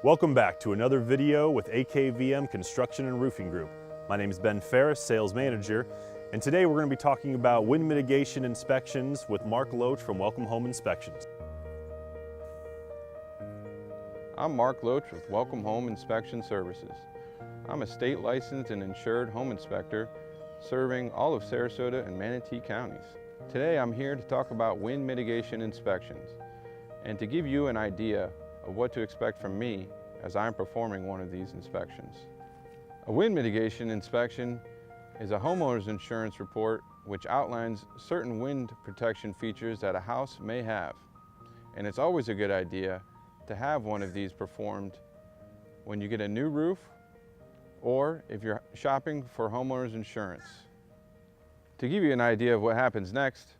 Welcome back to another video with AKVM Construction and Roofing Group. My name is Ben Ferris, Sales Manager, and today we're going to be talking about wind mitigation inspections with Mark Loach from Welcome Home Inspections. I'm Mark Loach with Welcome Home Inspection Services. I'm a state licensed and insured home inspector serving all of Sarasota and Manatee counties. Today I'm here to talk about wind mitigation inspections and to give you an idea of what to expect from me as I'm performing one of these inspections. A wind mitigation inspection is a homeowner's insurance report which outlines certain wind protection features that a house may have. And it's always a good idea to have one of these performed when you get a new roof or if you're shopping for homeowner's insurance. To give you an idea of what happens next,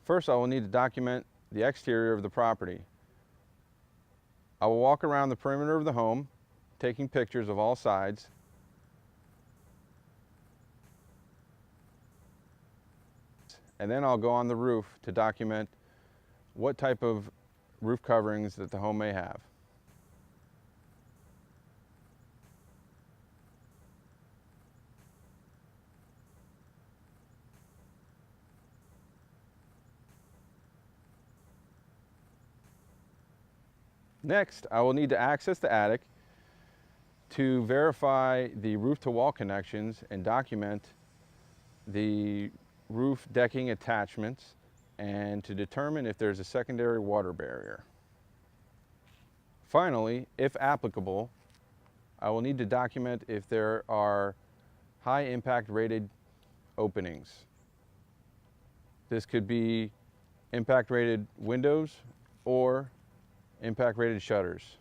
first I will need to document the exterior of the property. I will walk around the perimeter of the home, taking pictures of all sides. And then I'll go on the roof to document what type of roof coverings that the home may have. Next, I will need to access the attic to verify the roof-to-wall connections and document the roof decking attachments and to determine if there's a secondary water barrier. Finally, if applicable, I will need to document if there are high impact rated openings. This could be impact rated windows or impact rated shutters.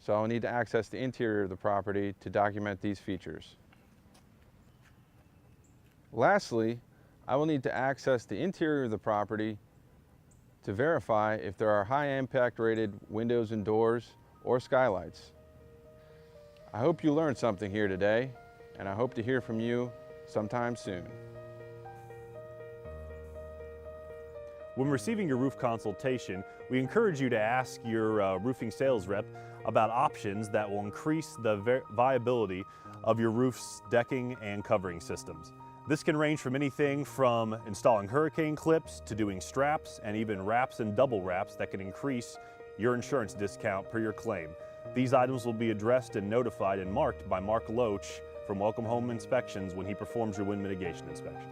So I'll need to access the interior of the property to document these features. Lastly, I will need to access the interior of the property to verify if there are high impact rated windows and doors or skylights. I hope you learned something here today, and I hope to hear from you sometime soon. When receiving your roof consultation, we encourage you to ask your roofing sales rep about options that will increase the viability of your roof's decking and covering systems. This can range from anything from installing hurricane clips to doing straps and even wraps and double wraps that can increase your insurance discount per your claim. These items will be addressed and notified and marked by Mark Loach from Welcome Home Inspections when he performs your wind mitigation inspection.